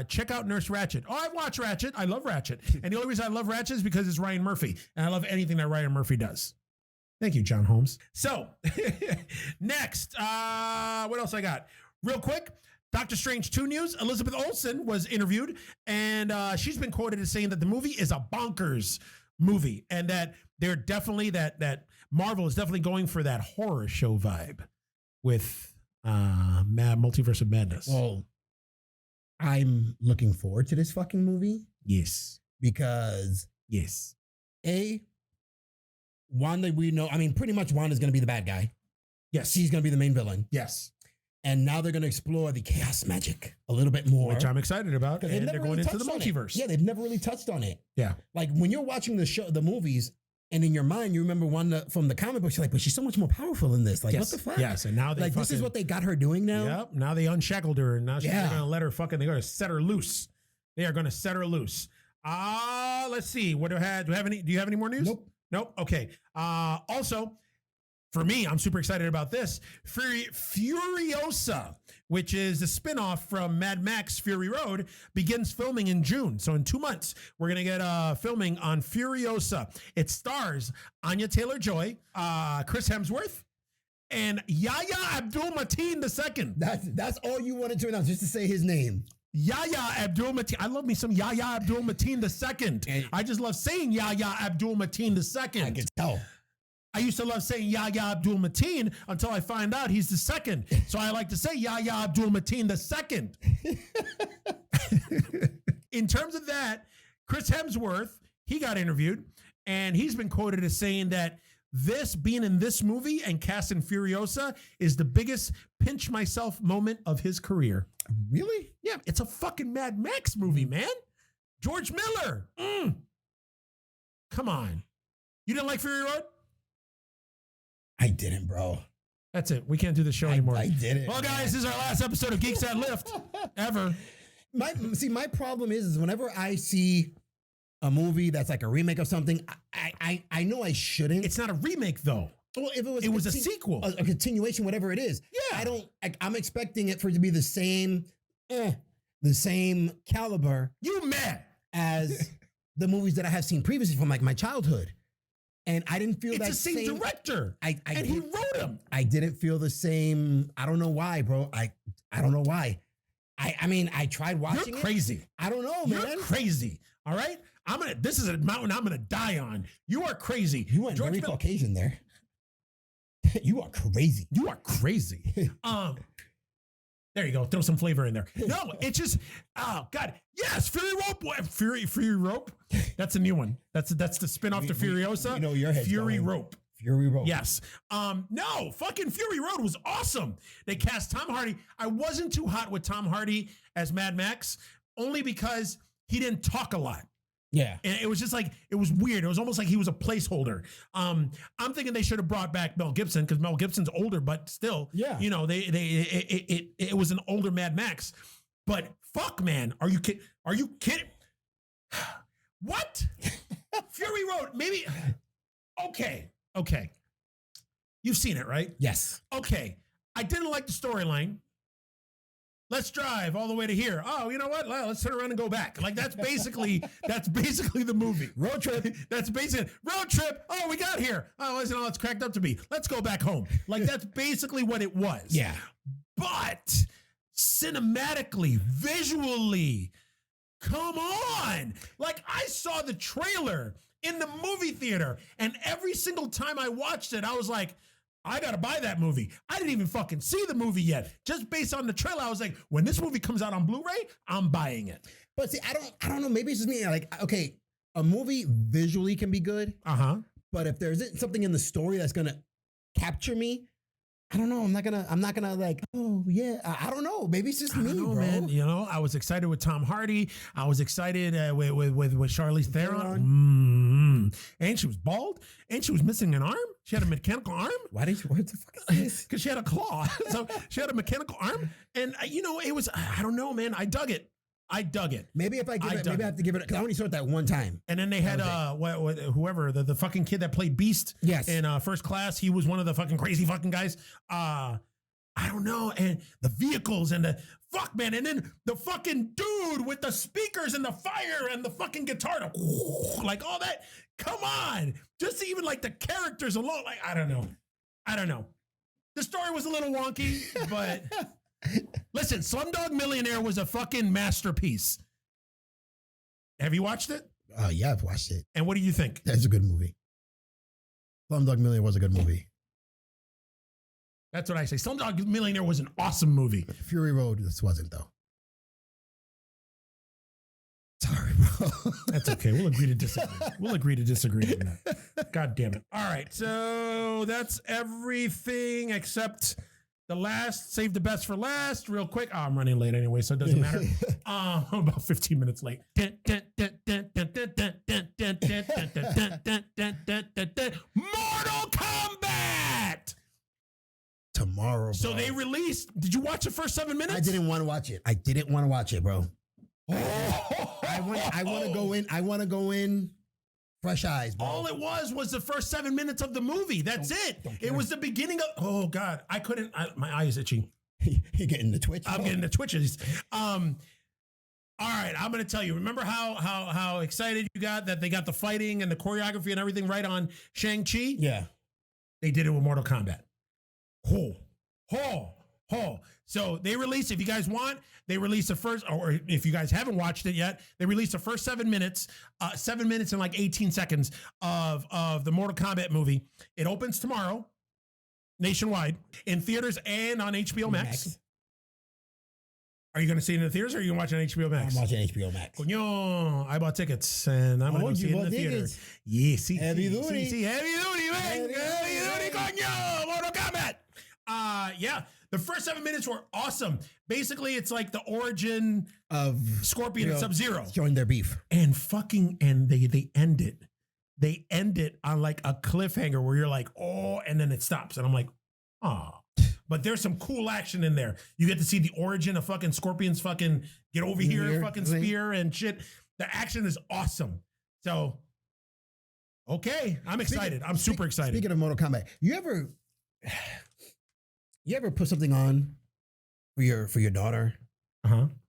Check out Nurse Ratched. Oh, I watch Ratched. I love Ratched. And the only reason I love Ratched is because it's Ryan Murphy. And I love anything that Ryan Murphy does. Thank you, John Holmes. So, next, what else I got? Real quick, Doctor Strange 2 news. Elizabeth Olsen was interviewed, and she's been quoted as saying that the movie is a bonkers movie, and that they're definitely, that Marvel is definitely going for that horror show vibe with Multiverse of Madness. Well, I'm looking forward to this fucking movie. Yes. Because Wanda, we know, I mean, pretty much Wanda's going to be the bad guy. Yes. She's going to be the main villain. Yes. And now they're going to explore the chaos magic a little bit more. Which I'm excited about. And they're going into the multiverse. Yeah, they've never really touched on it. Yeah. Like when you're watching the movies, and in your mind, you remember Wanda from the comic books, you're like, but she's so much more powerful in this. Like, what the fuck? Yes, and now they this is what they got her doing now? Yep, now they unshackled her, and now she's going to let her they're going to set her loose. They are going to set her loose. Let's see. Do you have any more news? Nope. Okay. Also, for me, I'm super excited about this. Furiosa, which is a spinoff from Mad Max Fury Road, begins filming in June. So in 2 months, we're going to get filming on Furiosa. It stars Anya Taylor-Joy, Chris Hemsworth, and Yahya Abdul-Mateen II. That's all you wanted to announce, just to say his name. Yahya Abdul-Mateen. I love me some Yahya Abdul-Mateen II. I just love saying Yahya Abdul-Mateen II. I can tell. I used to love saying Yahya Abdul-Mateen until I find out he's the second. So I like to say Yahya Abdul-Mateen II. In terms of that, Chris Hemsworth, he got interviewed, and he's been quoted as saying that this being in this movie and cast in Furiosa is the biggest pinch myself moment of his career. Really? Yeah, it's a fucking Mad Max movie, man. George Miller. Come on. You didn't like Fury Road? I didn't, bro. That's it. We can't do the show anymore. I didn't. Well, guys, this is our last episode of Geeks That Lift ever. My problem is whenever I see a movie that's like a remake of something, I know I shouldn't. It's not a remake, though. Well, if it was a sequel, a continuation, whatever it is. Yeah, I'm expecting it for it to be the same caliber. You mad as the movies that I have seen previously from like my childhood. And I didn't feel it's the same director. And he wrote them. I didn't feel the same. I don't know why, bro. I don't know why. I mean, I tried watching. You're crazy. It. I don't know, man. You're crazy. All right. This is a mountain I'm gonna die on. You are crazy. You went very Caucasian there. You are crazy. You are crazy. There you go. Throw some flavor in there. No, it's just, oh God, yes, Fury Rope, Fury Rope. That's a new one. That's the spinoff to Furiosa. You know your head's Fury going. Rope. Fury Road. Yes. No, fucking Fury Road was awesome. They cast Tom Hardy. I wasn't too hot with Tom Hardy as Mad Max, only because he didn't talk a lot. Yeah. And it was just like, it was weird. It was almost like he was a placeholder. I'm thinking they should have brought back Mel Gibson because Mel Gibson's older, but still, yeah. You know, it was an older Mad Max. But fuck, man, are you kidding? Are you kidding? What? Fury Road, maybe. Okay. You've seen it, right? Yes. Okay. I didn't like the storyline. Let's drive all the way to here. Oh, you know what? Let's turn around and go back. Like that's basically the movie. Road trip. That's basically road trip. Oh, we got here. Oh, isn't all it's cracked up to be? Let's go back home. Like that's basically what it was. Yeah. But cinematically, visually, come on. Like, I saw the trailer in the movie theater, and every single time I watched it, I was like, I gotta buy that movie. I didn't even fucking see the movie yet. Just based on the trailer, I was like, when this movie comes out on Blu-ray, I'm buying it. But see, I don't know. Maybe it's just me. Like, okay, a movie visually can be good. But if there isn't something in the story that's gonna capture me, I don't know. I'm not gonna like, oh yeah. I don't know. Maybe it's just me, bro. Man. You know, I was excited with Tom Hardy. I was excited with Charlize Theron. And she was bald. And she was missing an arm. She had a mechanical arm. Why didn't you? What the fuck is this? Because she had a claw. So she had a mechanical arm. And you know, it was. I don't know, man. I dug it. Maybe if I give it, maybe I have to give it, because I only saw it that one time. And then they had whoever the fucking kid that played Beast in First Class. He was one of the fucking crazy fucking guys. I don't know. And the vehicles and the fuck, man. And then the fucking dude with the speakers and the fire and the fucking guitar, like all that. Come on. Just even like the characters alone. Like, I don't know. The story was a little wonky, but listen, Slumdog Millionaire was a fucking masterpiece. Have you watched it? Yeah, I've watched it. And what do you think? That's a good movie. Slumdog Millionaire was a good movie. That's what I say. Slumdog Millionaire was an awesome movie. Fury Road, this wasn't, though. Sorry, bro. That's okay. We'll agree to disagree on that. God damn it. All right. So that's everything except the last, save the best for last, real quick. Oh, I'm running late anyway, so it doesn't matter. I'm about 15 minutes late. Mortal Kombat! Tomorrow, bro. So they released, did you watch the first 7 minutes? I didn't want to watch it, bro. I want to go in fresh eyes, bro. All it was the first 7 minutes of the movie. That's it. It was the beginning of, oh God, my eye is itching. You're getting the twitch. I'm getting the twitches. All right, I'm going to tell you. Remember how excited you got that they got the fighting and the choreography and everything right on Shang-Chi? Yeah. They did it with Mortal Kombat. So they released, if you guys want, they released the first, or if you guys haven't watched it yet, they released the first 7 minutes, 7 minutes and like 18 seconds of the Mortal Kombat movie. It opens tomorrow, nationwide, in theaters and on HBO Max. Are you going to see it in the theaters or are you going to watch it on HBO Max? I'm watching HBO Max. Coño, I bought tickets and I'm going to go see it in the theater. Yeah, see. Heavy duty. Heavy duty, man. Heavy duty, coño. Mortal Kombat. Yeah. The first 7 minutes were awesome. Basically, it's like the origin of Scorpion and Sub-Zero. Showing their beef. And they end it. They end it on like a cliffhanger where you're like, oh, and then it stops. And I'm like, oh. But there's some cool action in there. You get to see the origin of fucking Scorpion's fucking get over here fucking spear and shit. The action is awesome. So, okay. I'm excited. I'm super excited. Speaking of Mortal Kombat, you ever put something on for your daughter,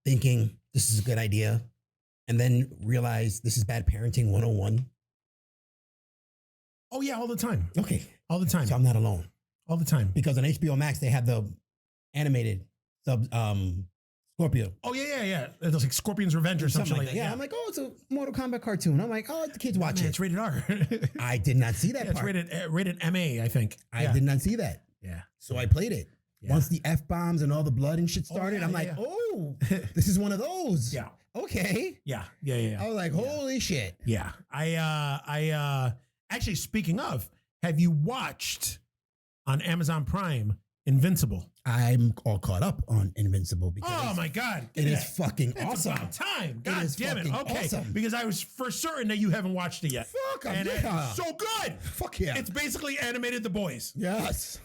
thinking this is a good idea, and then realize this is bad parenting 101? Oh yeah, all the time. Okay, all the time. So I'm not alone. All the time. Because on HBO Max they have the animated Scorpio. Oh yeah. It was like Scorpion's Revenge or something like that. Yeah, I'm like, oh, it's a Mortal Kombat cartoon. I'm like, oh, the kids watch it. It's rated R. I did not see that part. It's rated MA, I think. I did not see that. Yeah. So I played it. Yeah. Once the F-bombs and all the blood and shit started, I'm like, oh, this is one of those. Yeah. Okay. Yeah. I was like, holy shit. Yeah. I actually, speaking of, have you watched on Amazon Prime Invincible? I'm all caught up on Invincible because oh my God, it is fucking awesome. It's about time. God damn it. Okay. Awesome. Because I was for certain that you haven't watched it yet. It's so good. Fuck yeah. It's basically animated The Boys. Yes.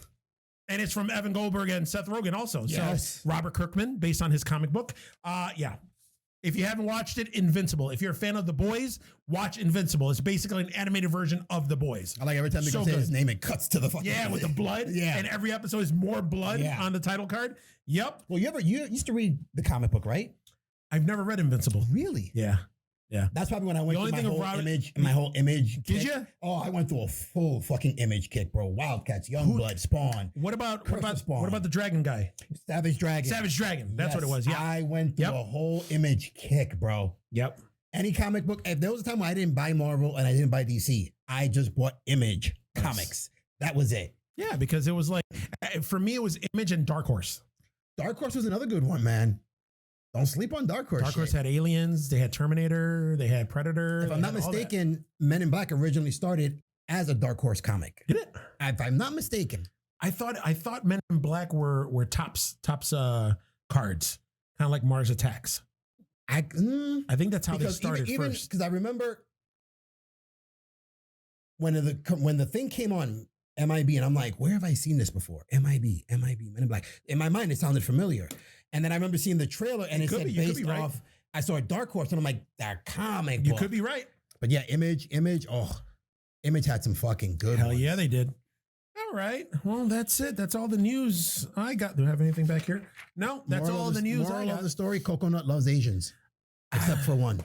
And it's from Evan Goldberg and Seth Rogen also. Yes. So Robert Kirkman, based on his comic book. Yeah. If you haven't watched it, Invincible. If you're a fan of The Boys, watch Invincible. It's basically an animated version of The Boys. I like every time they say his name, it cuts to the fucking with the blood. Yeah. And every episode is more blood on the title card. Yep. Well, you used to read the comic book, right? I've never read Invincible. Really? Yeah. Yeah. That's probably when I went The through only my thing whole of image. My whole image. Did kick. you? Oh, I went through a full fucking image kick, bro. Wildcats, Youngblood, Spawn. What about Spawn. the dragon guy? Savage Dragon. Savage Dragon. That's what it was. Yeah. I went through a whole image kick, bro. Yep. Any comic book. If there was a time where I didn't buy Marvel and I didn't buy DC, I just bought Image comics. That was it. Yeah, because it was like, for me, it was Image and Dark Horse. Dark Horse was another good one, man. Don't sleep on Dark Horse. Dark Horse had Aliens, they had Terminator, they had Predator. If I'm not mistaken, Men in Black originally started as a Dark Horse comic. Did it? If I'm not mistaken. I thought Men in Black were tops cards, kind of like Mars Attacks. I think that's how they started first. Because I remember when the thing came on MIB, and I'm like, where have I seen this before? MIB, Men in Black. In my mind, it sounded familiar. And then I remember seeing the trailer, and it said based off. I saw a Dark Horse, and I'm like, that comic book. You could be right. But yeah, Image. Oh, Image had some fucking good Hell ones. yeah, they did. All right. Well, that's it. That's all the news I got. Do I have anything back here? No, that's all the news I Moral got. of the story, Coconut loves Asians. Except for one.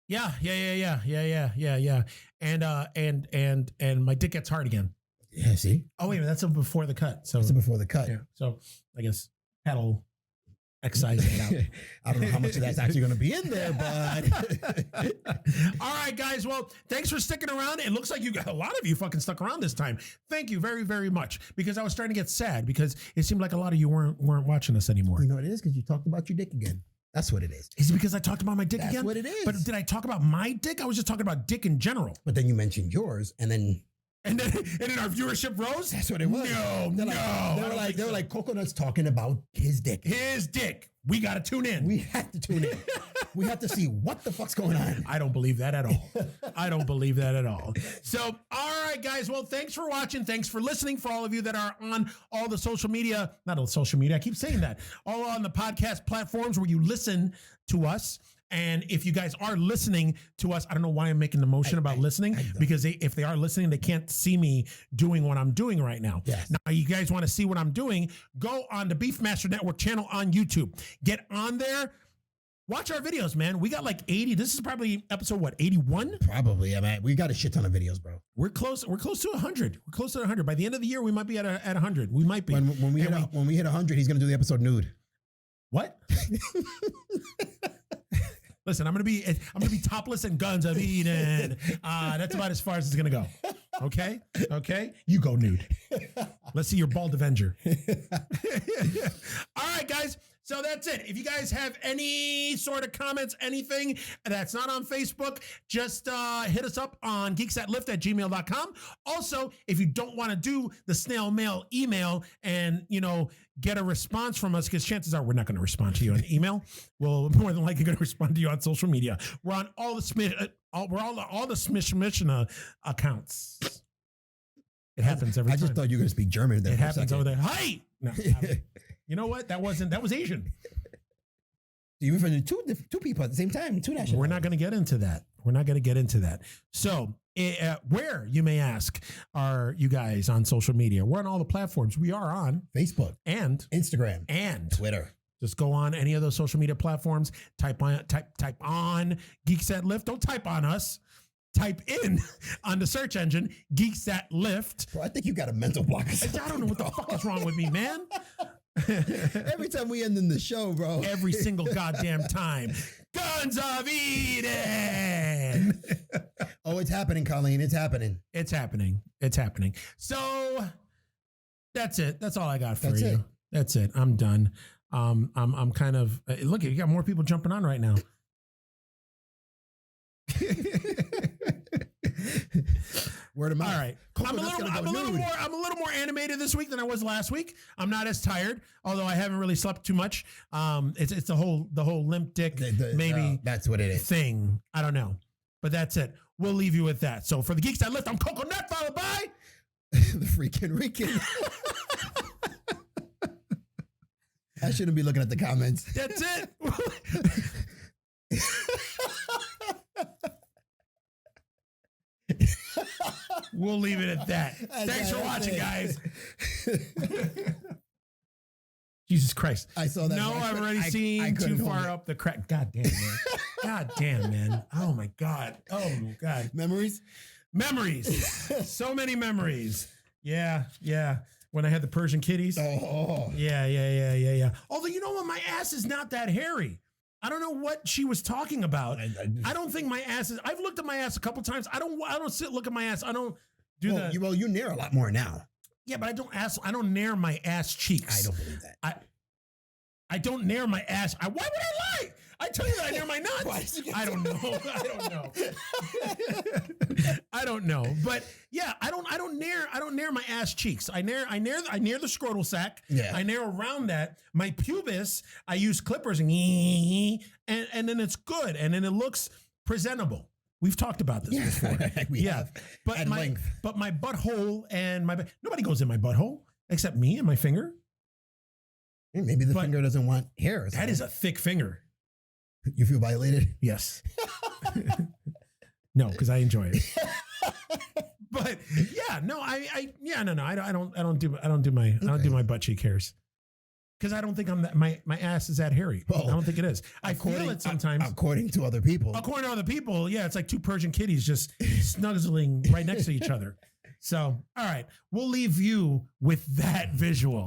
Yeah. And my dick gets hard again. Yeah, see? Oh, wait a minute. That's a before the cut. So That's before the cut. yeah. So I guess that'll excise it out. I don't know how much of that's actually going to be in there, but. All right, guys. Well, thanks for sticking around. It looks like a lot of you fucking stuck around this time. Thank you very, very much. Because I was starting to get sad because it seemed like a lot of you weren't watching us anymore. You know what it is? Because you talked about your dick again. That's what it is. Is it because I talked about my dick That's again? what it is. But did I talk about my dick? I was just talking about dick in general. But then you mentioned yours, and then our viewership rose? that's what it was. They were like Coconut's talking about his dick. His dick. We got to tune in. We have to tune in. We have to see what the fuck's going on. I don't believe that at all. I don't believe that at all. So, all right, guys. Well, thanks for watching. Thanks for listening. For all of you that are on all the social media, not all social media, I keep saying that, all on the podcast platforms where you listen to us. And if you guys are listening to us, I don't know why I'm making the motion about listening, because if they are listening, they can't see me doing what I'm doing right now. Yes. Now, you guys want to see what I'm doing, go on the Beefmaster Network channel on YouTube. Get on there. Watch our videos, man. We got like 80. This is probably episode, 81? Probably. I mean, we got a shit ton of videos, bro. We're close to 100. We're close to 100. By the end of the year, we might be at 100. We might be. When we hit 100, he's going to do the episode nude. What? Listen, I'm gonna be topless and guns of Eden. That's about as far as it's gonna go. Okay. You go nude. Let's see your bald Avenger. All right, guys. So that's it. If you guys have any sort of comments, anything that's not on Facebook, just hit us up on geeksthatlift@gmail.com. Also, if you don't want to do the snail mail email and, get a response from us, because chances are we're not going to respond to you on email. We're more than likely going to respond to you on social media. We're on all the Smishmishna accounts. It happens every time. I just thought you were going to speak German there. It happens over there. Hi. No, you know what? That was Asian. You were two people at the same time, two nationalities. We're not going to get into that. So, where, you may ask, are you guys on social media? We're on all the platforms. We are on Facebook and Instagram and Twitter. Just go on any of those social media platforms. Type on Geeks That Lift. Don't type on us. Type in on the search engine Geeks That Lift. Bro, I think you got a mental block. I don't know what the fuck is wrong with me, man. Every time we end in the show, bro. Every single goddamn time. Guns of Eden. Oh, it's happening, Colleen. It's happening. It's happening. So that's it. That's all I got for you. That's it. I'm done. I'm kind of look. You got more people jumping on right now. Word of mouth. All right. I'm a little more animated this week than I was last week. I'm not as tired, although I haven't really slept too much. It's the whole limp dick maybe that's what it is thing. I don't know, but that's it. We'll leave you with that. So for the Geeks That Lift, I'm Coconut, followed by the freaking Rican. I shouldn't be looking at the comments. That's it. We'll leave it at that. Thanks for watching, guys. Jesus Christ. I saw that. No, I've already seen too far up the crack. God damn, man. God damn, man. Oh my God. Oh my God. Memories? So many memories. Yeah. When I had the Persian kitties. Oh. Yeah. Although, you know what? My ass is not that hairy. I don't know what she was talking about. I don't think my ass is. I've looked at my ass a couple times. I don't look at my ass. I don't do that. Well, you nair a lot more now. Yeah, but I don't nair my ass cheeks. I don't believe that. I don't nair my ass. Why would I lie? I tell you that I nair my nuts. I don't know. I don't know. But yeah, I don't nair my ass cheeks. I nair the scrotal sac. Yeah. I nair around that. My pubis, I use clippers and then it's good. And then it looks presentable. We've talked about this before. We have. But at length. But my butthole and nobody goes in my butthole except me and my finger. Maybe the finger doesn't want hair. That is a thick finger. You feel violated? Yes. No, because I enjoy it. But yeah, no, I don't do my butt cheek hairs. Because I don't think my ass is that hairy. I don't think it is. I feel it sometimes. According to other people, yeah, it's like two Persian kitties just snuggling right next to each other. So, all right, we'll leave you with that visual.